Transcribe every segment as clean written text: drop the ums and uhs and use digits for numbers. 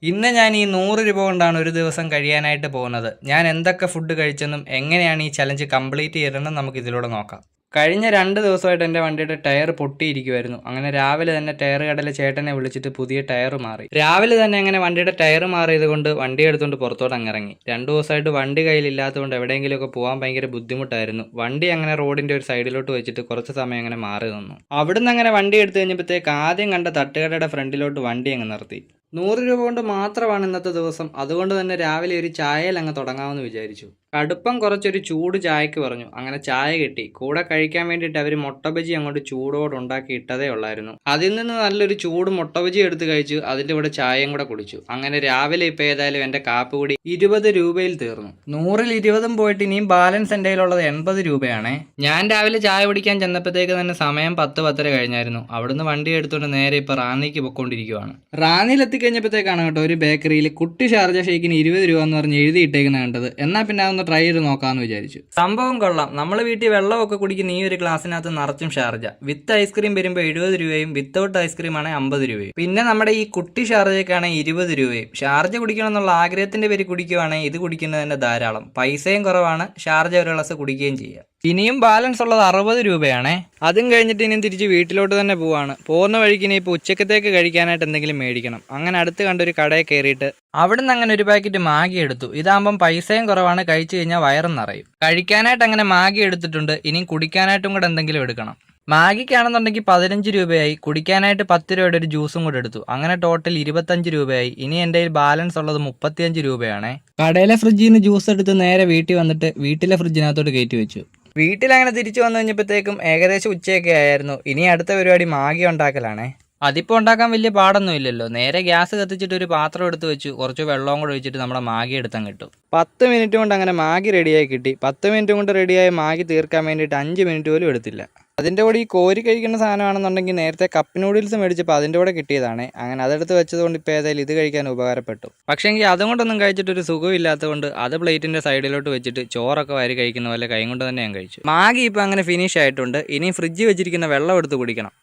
ഇന്ന് ഞാൻ ഈ 100 രൂപ കൊണ്ടാണ് ഒരു ദിവസം കഴിയാനായിട്ട് പോകുന്നത്. ഞാൻ എന്തൊക്കെ ഫുഡ് കഴിച്ചെന്നും എങ്ങനെയാണ് ഈ ചലഞ്ച് കംപ്ലീറ്റ് ചെയ്തതെന്നും നമുക്ക് ഇതിലൂടെ നോക്കാം. കഴിഞ്ഞ 2 ദിവസമായിട്ട് എൻ്റെ വണ്ടിയുടെ ടയർ പൊട്ടിയിരിക്കുമായിരുന്നു. അങ്ങനെ രാവിലെ തന്നെ ടയർ കടയിലെ ചേട്ടനെ വിളിച്ചിട്ട് പുതിയ ടയർ മാറി. രാവിലെ തന്നെ അങ്ങനെ വണ്ടിയുടെ ടയർ മാറിയത് കൊണ്ട് വണ്ടി എടുത്തുകൊണ്ട് പുറത്തോട്ട് ഇറങ്ങി. 2 ദിവസമായിട്ട് വണ്ടി കയ്യിലില്ലാത്തതുകൊണ്ട് എവിടെയെങ്കിലുമൊക്കെ പോകാൻ ഭയങ്കര ബുദ്ധിമുട്ടായിരുന്നു. വണ്ടി അങ്ങനെ റോഡിൻ്റെ ഒരു സൈഡിലോട്ട് വെച്ചിട്ട് കുറച്ച് സമയം അങ്ങനെ മാറി നിന്നു. അവിടുന്ന് അങ്ങനെ വണ്ടി എടുത്തു കഴിഞ്ഞപ്പോഴത്തേക്ക് ആദ്യം കണ്ട തട്ടുകടയുടെ ഫ്രണ്ടിലോട്ട് വണ്ടി അങ്ങ് നിർത്തി. 100 രൂപ കൊണ്ട് മാത്രമാണ് ഇന്നത്തെ ദിവസം. അതുകൊണ്ട് തന്നെ രാവിലെ ഒരു ചായയിൽ അങ്ങ് തുടങ്ങാമെന്ന് വിചാരിച്ചു. കടുപ്പം കുറച്ചൊരു ചൂട് ചായക്ക് പറഞ്ഞു. അങ്ങനെ ചായ കിട്ടി. കൂടെ കഴിക്കാൻ വേണ്ടിയിട്ട് അവർ മുട്ട ബജി അങ്ങോട്ട് ചൂടോടെ ഉണ്ടാക്കി ഇട്ടതേ ഉള്ളായിരുന്നു. അതിൽ നിന്ന് നല്ലൊരു ചൂട് മുട്ട ബജി എടുത്ത് കഴിച്ചു. അതിൻ്റെ കൂടെ ചായയും കൂടെ കുടിച്ചു. അങ്ങനെ രാവിലെ ഇപ്പോൾ ഏതായാലും എൻ്റെ കാപ്പ് കൂടി 20 രൂപയിൽ തീർന്നു. 100-ൽ 20 പോയിട്ട് ഇനിയും ബാലൻസ് എൻ്റെ കയ്യിലുള്ളത് 80 രൂപയാണേ. ഞാൻ രാവിലെ ചായ കുടിക്കാൻ ചെന്നപ്പോഴത്തേക്ക് തന്നെ സമയം 10-10:30 കഴിഞ്ഞായിരുന്നു. അവിടുന്ന് വണ്ടി എടുത്തുകൊണ്ട് നേരെ ഇപ്പോൾ റാന്നിക്ക് പൊയ്ക്കൊണ്ടിരിക്കുവാണ്. റാന്നിയിൽ എത്തിക്കഴിഞ്ഞപ്പോഴത്തേക്കാണ് കേട്ടോ ഒരു ബേക്കറിയിൽ കുട്ടി ഷാർജ ഷേക്കിന് 20 രൂപ എന്ന് പറഞ്ഞ് എഴുതിയിട്ടേക്കുന്ന കണ്ടത്. എന്നാൽ പിന്നെ അതൊന്ന് ട്രൈ ചെയ്ത് നോക്കാമെന്ന് വിചാരിച്ചു. സംഭവം കൊള്ളാം. നമ്മൾ വീട്ടിൽ വെള്ളമൊക്കെ കുടിക്കുന്ന ഈ ഒരു ഗ്ലാസ്സിനകത്ത് നിറച്ചും ഷാർജ. വിത്ത് ഐസ്ക്രീം വരുമ്പോൾ 70 രൂപയും വിത്തൗട്ട് ഐസ്ക്രീം ആണെങ്കിൽ 50 രൂപയും. പിന്നെ നമ്മുടെ ഈ കുട്ടി ഷാർജയ്ക്കാണെങ്കിൽ 20 രൂപയും. ഷാർജ കുടിക്കണം എന്നുള്ള ആഗ്രഹത്തിന്റെ പേര് കുടിക്കുവാണെങ്കിൽ ഇത് കുടിക്കുന്നത് തന്നെ ധാരാളം. പൈസയും കുറവാണ്, ഷാർജ ഒരു ഗ്ലാസ് കുടിക്കുകയും ചെയ്യാം. ഇനിയും ബാലൻസ് ഉള്ളത് 60 രൂപയാണേ. അതും കഴിഞ്ഞിട്ട് ഇനിയും തിരിച്ച് വീട്ടിലോട്ട് തന്നെ പോവാണ്. പോകുന്ന വഴിക്ക് ഇനി ഇപ്പോൾ ഉച്ചക്കത്തേക്ക് കഴിക്കാനായിട്ട് എന്തെങ്കിലും മേടിക്കണം. അങ്ങനെ അടുത്ത് കണ്ടൊരു കടയിൽ കയറിയിട്ട് അവിടുന്ന് അങ്ങനെ ഒരു പാക്കറ്റ് മാഗി എടുത്തു. ഇതാകുമ്പം പൈസയും കുറവാണ്, കഴിച്ചു കഴിഞ്ഞാൽ വയറും നിറയും. കഴിക്കാനായിട്ട് അങ്ങനെ മാഗി എടുത്തിട്ടുണ്ട്. ഇനിയും കുടിക്കാനായിട്ടും കൂടെ എന്തെങ്കിലും എടുക്കണം. മാഗിക്കാണെന്നുണ്ടെങ്കിൽ 15 രൂപയായി. കുടിക്കാനായിട്ട് 10 രൂപയുടെ ഒരു ജ്യൂസും കൂടെ എടുത്തു. അങ്ങനെ ടോട്ടൽ 25 രൂപയായി. ഇനി എൻ്റെ കയ്യിൽ ബാലൻസ് ഉള്ളത് 35 രൂപയാണേ. കടയിലെ ഫ്രിഡ്ജിൽ നിന്ന് ജ്യൂസ് എടുത്ത് നേരെ വീട്ടിൽ വന്നിട്ട് വീട്ടിലെ ഫ്രിഡ്ജിനകത്തോട്ട് കയറ്റി വെച്ചു. വീട്ടിലങ്ങനെ തിരിച്ചു വന്നു കഴിഞ്ഞപ്പോഴത്തേക്കും ഏകദേശം ഉച്ചയൊക്കെ ആയിരുന്നു. ഇനി അടുത്ത പരിപാടി മാഗി ഉണ്ടാക്കലാണേ. അതിപ്പോൾ ഉണ്ടാക്കാൻ വലിയ പാടൊന്നും ഇല്ലല്ലോ. നേരെ ഗ്യാസ് കത്തിച്ചിട്ട് ഒരു പാത്രം എടുത്ത് വെച്ചു. കുറച്ച് വെള്ളവും കൂടെ ഒഴിച്ചിട്ട് നമ്മുടെ മാഗി എടുത്തങ്ങ് കിട്ടും. 10 മിനിറ്റ് കൊണ്ട് അങ്ങനെ മാഗി റെഡിയായി കിട്ടി. 10 മിനിറ്റ് കൊണ്ട് റെഡിയായ മാഗി തീർക്കാൻ വേണ്ടിയിട്ട് 5 മിനിറ്റ് പോലും എടുത്തില്ല. അതിൻ്റെ കൂടെ ഈ കോരി കഴിക്കുന്ന സാധനമാണെന്നുണ്ടെങ്കിൽ നേരത്തെ കപ്പ് നൂഡിൽസ് മേടിച്ചപ്പോൾ അതിൻ്റെ കൂടെ കിട്ടിയതാണ്. അങ്ങനെ അതെടുത്ത് വെച്ചതുകൊണ്ട് ഇപ്പോൾ ഏതായാലും ഇത് കഴിക്കാൻ ഉപകാരപ്പെട്ടു. പക്ഷേ എങ്കിൽ അതുകൊണ്ടൊന്നും കഴിച്ചിട്ടൊരു സുഖമില്ലാത്തതുകൊണ്ട് അത് പ്ലേറ്റിൻ്റെ സൈഡിലോട്ട് വെച്ചിട്ട് ചോറൊക്കെ വാരി കഴിക്കുന്ന പോലെ കൈ കൊണ്ട് തന്നെ ഞാൻ കഴിച്ചു. മാഗി ഇപ്പോൾ അങ്ങനെ ഫിനിഷ് ആയിട്ടുണ്ട്. ഇനി ഫ്രിഡ്ജിൽ വെച്ചിരിക്കുന്ന വെള്ളം എടുത്ത് കുടിക്കണം.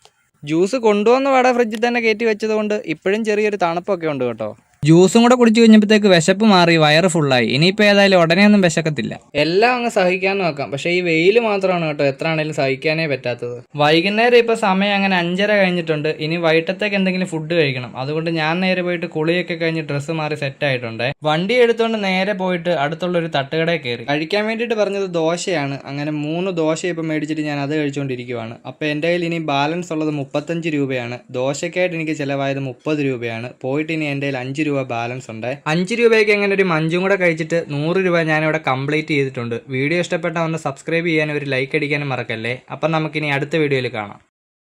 ജ്യൂസ് കൊണ്ടുവന്ന പാടെ ഫ്രിഡ്ജിൽ തന്നെ കയറ്റി വെച്ചതുകൊണ്ട് ഇപ്പോഴും ചെറിയൊരു തണുപ്പൊക്കെ ഉണ്ട് കേട്ടോ. ജ്യൂസും കൂടെ കുടിച്ചു കഴിഞ്ഞപ്പോഴത്തേക്ക് വിശപ്പ് മാറി, വയറ് ഫുള്ളായി. ഇനിയിപ്പോൾ ഏതായാലും ഉടനെയൊന്നും വിശക്കത്തില്ല. എല്ലാം അങ്ങ് സഹിക്കാൻ നോക്കാം. പക്ഷേ ഈ വെയിൽ മാത്രമാണ് കേട്ടോ എത്ര ആണെങ്കിലും സഹിക്കാനേ പറ്റാത്തത്. വൈകുന്നേരം ഇപ്പോൾ സമയം അങ്ങനെ 5:30 കഴിഞ്ഞിട്ടുണ്ട്. ഇനി വൈകിട്ടത്തേക്ക് എന്തെങ്കിലും ഫുഡ് കഴിക്കണം. അതുകൊണ്ട് ഞാൻ നേരെ പോയിട്ട് കുളിയൊക്കെ കഴിഞ്ഞ് ഡ്രസ്സ് മാറി സെറ്റ് ആയിട്ടുണ്ട്. വണ്ടി എടുത്തുകൊണ്ട് നേരെ പോയിട്ട് അടുത്തുള്ളൊരു തട്ടുകടയിൽ കയറി. കഴിക്കാൻ വേണ്ടിയിട്ട് പറഞ്ഞത് ദോശയാണ്. അങ്ങനെ 3 ദോശ ഇപ്പോൾ മേടിച്ചിട്ട് ഞാൻ അത് കഴിച്ചുകൊണ്ടിരിക്കുവാണ്. അപ്പോൾ എൻ്റെ കയ്യിൽ ഇനി ബാലൻസ് ഉള്ളത് 35 രൂപയാണ്. ദോശയ്ക്കായിട്ട് എനിക്ക് ചിലവായത് 30 രൂപയാണ്. പോയിട്ട് ഇനി എൻ്റെ കയ്യിൽ 5 രൂപ ബാലൻസ് ഉണ്ട്. 5 രൂപയ്ക്ക് എങ്ങനെ ഒരു മഞ്ചും കൂടെ കഴിച്ചിട്ട് 100 രൂപ ഞാനിവിടെ കംപ്ലീറ്റ് ചെയ്തിട്ടുണ്ട്. വീഡിയോ ഇഷ്ടപ്പെട്ടാൽ ഒന്ന് സബ്സ്ക്രൈബ് ചെയ്യാനും ഒരു ലൈക്ക് അടിക്കാനും മറക്കല്ലേ. അപ്പം നമുക്കിനി അടുത്ത വീഡിയോയിൽ കാണാം.